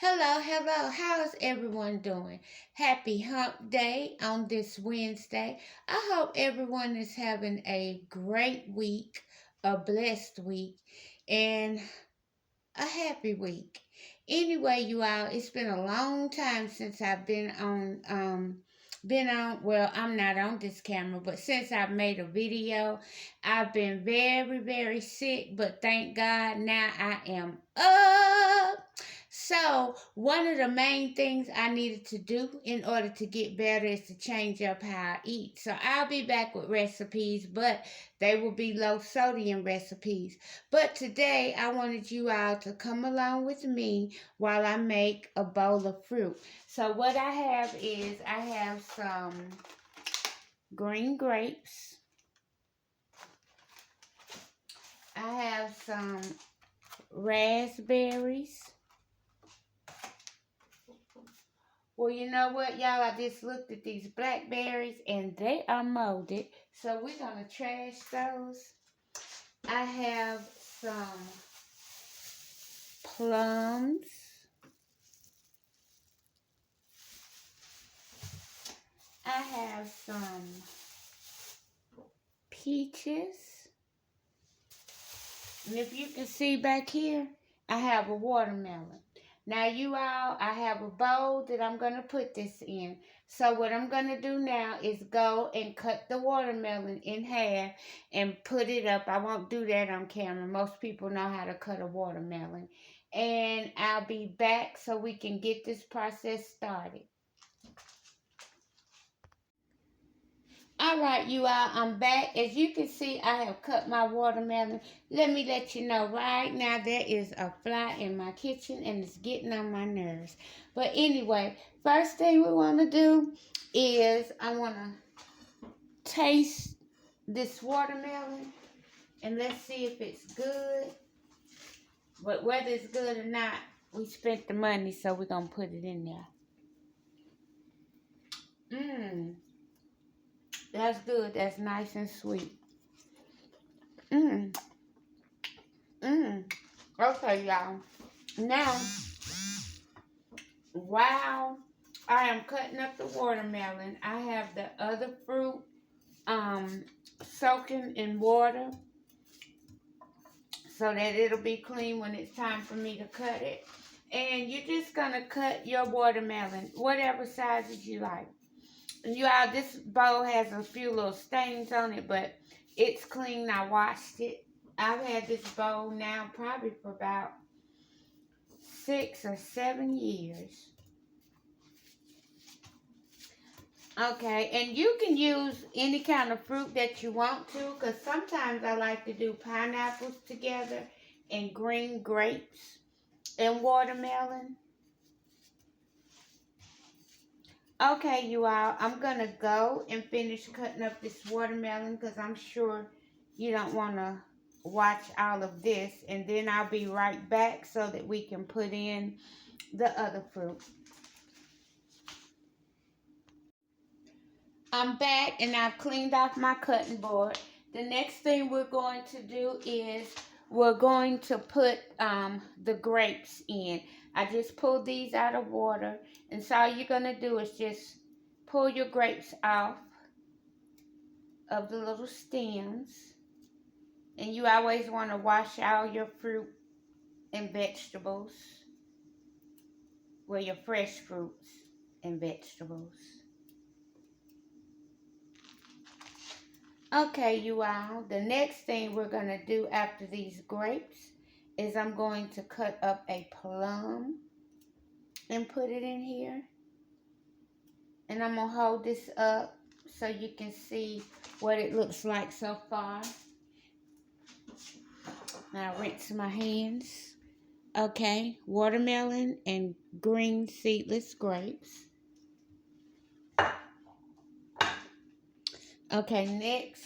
Hello, hello. How's everyone doing? Happy hump day on this Wednesday. I hope everyone is having a great week, a blessed week, and a happy week. Anyway, you all, it's been a long time since I've been on well, I'm not on this camera, but since I've made a video, I've been very, very sick, but thank God now I am up. So, one of the main things I needed to do in order to get better is to change up how I eat. So, I'll be back with recipes, but they will be low sodium recipes. But today I wanted you all to come along with me while I make a bowl of fruit. So what I have is I have some green grapes. I have some raspberries. Well, you know what, y'all? I just looked at these blackberries and they are molded. So we're going to trash those. I have some plums. I have some peaches. And if you can see back here, I have a watermelon. Now you all, I have a bowl that I'm going to put this in. So what I'm going to do now is go and cut the watermelon in half and put it up. I won't do that on camera. Most people know how to cut a watermelon. And I'll be back so we can get this process started. All right, you all, I'm back. As you can see, I have cut my watermelon. Let me let you know right now there is a fly in my kitchen and it's getting on my nerves. But anyway, first thing we want to do is I want to taste this watermelon and let's see if it's good. But whether it's good or not, we spent the money, so we're going to put it in there. That's good. That's nice and sweet. Mmm. Mmm. Okay, y'all. Now, while I am cutting up the watermelon, I have the other fruit soaking in water so that it'll be clean when it's time for me to cut it. And you're just going to cut your watermelon, whatever sizes you like. And you all, this bowl has a few little stains on it, but it's clean. I washed it. I've had this bowl now probably for about 6 or 7 years. Okay, and you can use any kind of fruit that you want to, because sometimes I like to do pineapples together and green grapes and watermelon. Okay, you all, I'm going to go and finish cutting up this watermelon because I'm sure you don't want to watch all of this. And then I'll be right back so that we can put in the other fruit. I'm back and I've cleaned off my cutting board. The next thing we're going to do is we're going to put the grapes in. I just pulled these out of water. And so all you're going to do is just pull your grapes off of the little stems. And you always want to wash all your fruit and vegetables. Well, your fresh fruits and vegetables. Okay, you all, the next thing we're going to do after these grapes is I'm going to cut up a plum and put it in here. And I'm going to hold this up so you can see what it looks like so far. Now rinse my hands. Okay, watermelon and green seedless grapes. Okay, next.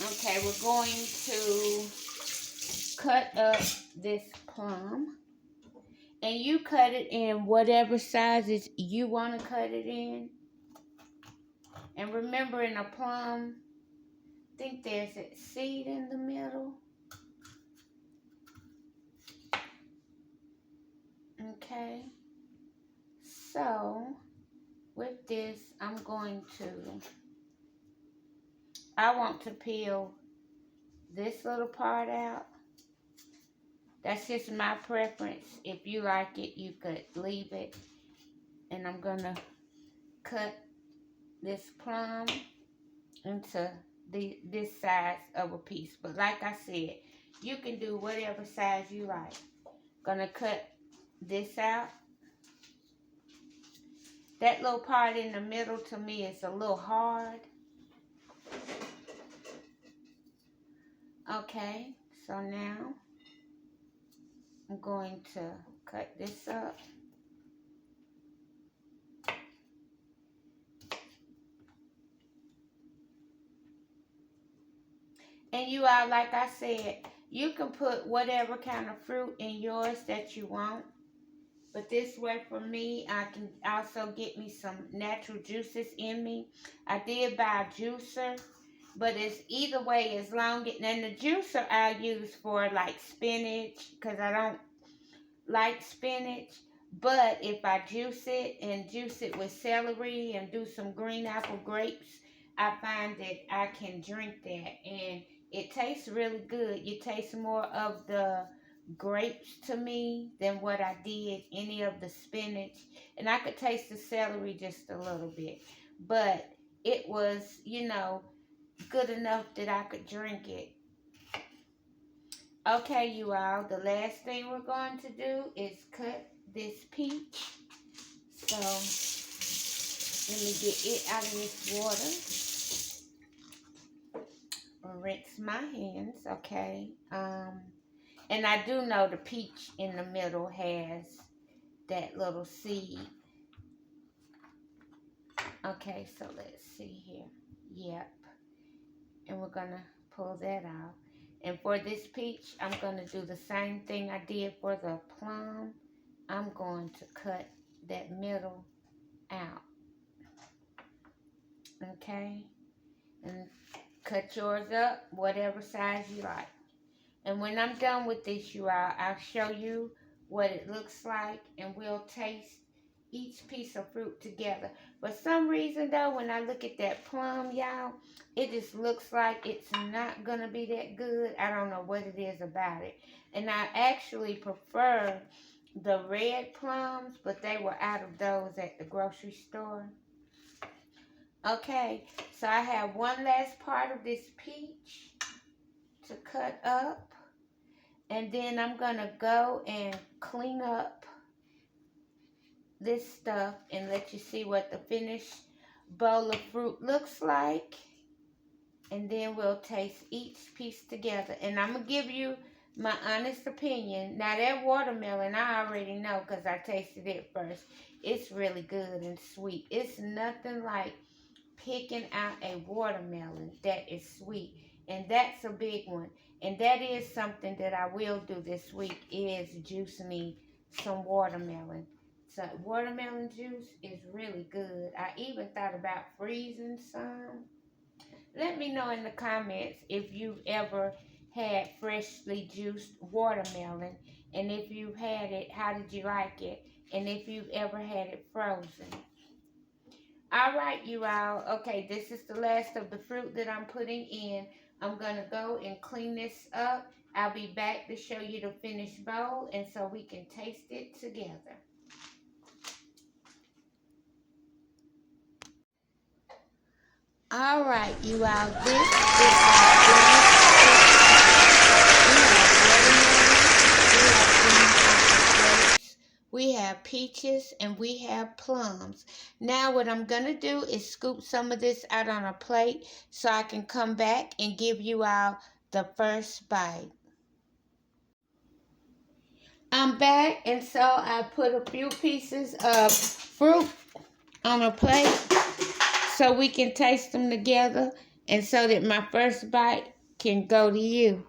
Okay, we're going to cut up this plum. And you cut it in whatever sizes you want to cut it in. And remember, in a plum, I think there's a seed in the middle. I'm going to, I want to peel this little part out. That's just my preference. If you like it, you could leave it. And I'm going to cut this plum into this size of a piece. But like I said, you can do whatever size you like. Gonna cut this out. That little part in the middle to me is a little hard. Okay, so now I'm going to cut this up. And you all, like I said, you can put whatever kind of fruit in yours that you want. But this way for me, I can also get me some natural juices in me. I did buy a juicer, but it's either way as long as, and the juicer I use for like spinach, because I don't like spinach. But if I juice it and juice it with celery and do some green apple grapes, I find that I can drink that. And it tastes really good. You taste more of the grapes to me than what I did any of the spinach. And I could taste the celery just a little bit. But it was, good enough that I could drink it. Okay, you all, the last thing we're going to do is cut this peach. So, let me get it out of this water. Rinse my hands, okay. And I do know the peach in the middle has that little seed. Okay, so let's see here. Yep. And we're going to pull that out. And for this peach, I'm going to do the same thing I did for the plum. I'm going to cut that middle out. Okay? And cut yours up, whatever size you like. And when I'm done with this, you all, I'll show you what it looks like, and we'll taste each piece of fruit together. For some reason, though, when I look at that plum, y'all, it just looks like it's not going to be that good. I don't know what it is about it. And I actually prefer the red plums, but they were out of those at the grocery store. Okay, so I have one last part of this peach to cut up. And then I'm going to go and clean up this stuff and let you see what the finished bowl of fruit looks like. And then we'll taste each piece together. And I'm going to give you my honest opinion. Now, that watermelon, I already know because I tasted it first. It's really good and sweet. It's nothing like picking out a watermelon that is sweet. And that's a big one. And that is something that I will do this week, is juice me some watermelon. So watermelon juice is really good. I even thought about freezing some. Let me know in the comments if you've ever had freshly juiced watermelon. And if you've had it, how did you like it? And if you've ever had it frozen. All right, you all. Okay, this is the last of the fruit that I'm putting in. I'm going to go and clean this up. I'll be back to show you the finished bowl, and so we can taste it together. All right, you all. This is we have peaches and we have plums. Now what I'm going to do is scoop some of this out on a plate so I can come back and give you all the first bite. I'm back, and so I put a few pieces of fruit on a plate so we can taste them together and so that my first bite can go to you.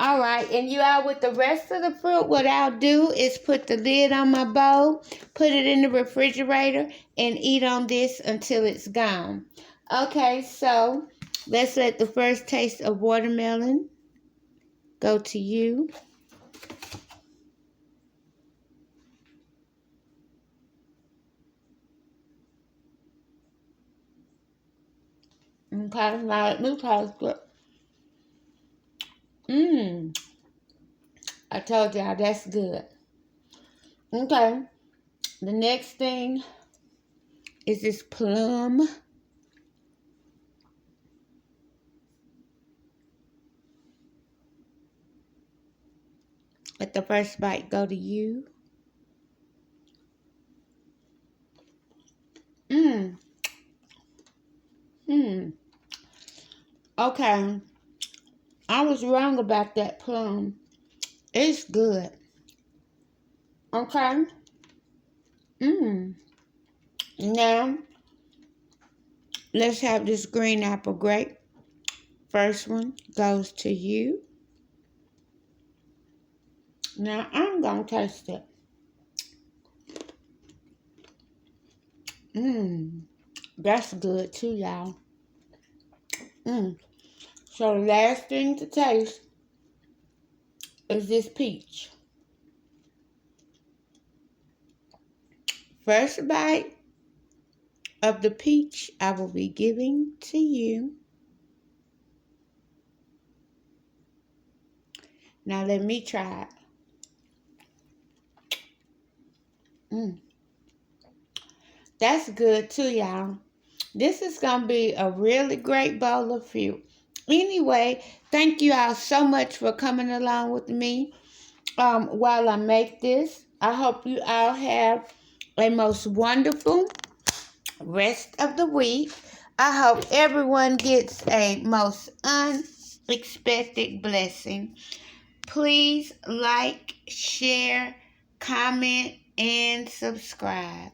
All right, and you all, with the rest of the fruit, what I'll do is put the lid on my bowl, put it in the refrigerator, and eat on this until it's gone. Okay, so let's let the first taste of watermelon go to you. Okay, now let me taste it. I told y'all that's good. Okay, the next thing is this plum. Let the first bite go to you. Mmm. Mmm. Okay. I was wrong about that plum. It's good. Okay. Mmm. Now, let's have this green apple grape. First one goes to you. Now, I'm going to taste it. Mmm. That's good too, y'all. Mmm. So, the last thing to taste is this peach. First bite of the peach I will be giving to you. Now, let me try it. Mmm. That's good too, y'all. This is going to be a really great bowl of fruit. Anyway, thank you all so much for coming along with me while I make this. I hope you all have a most wonderful rest of the week. I hope everyone gets a most unexpected blessing. Please like, share, comment, and subscribe.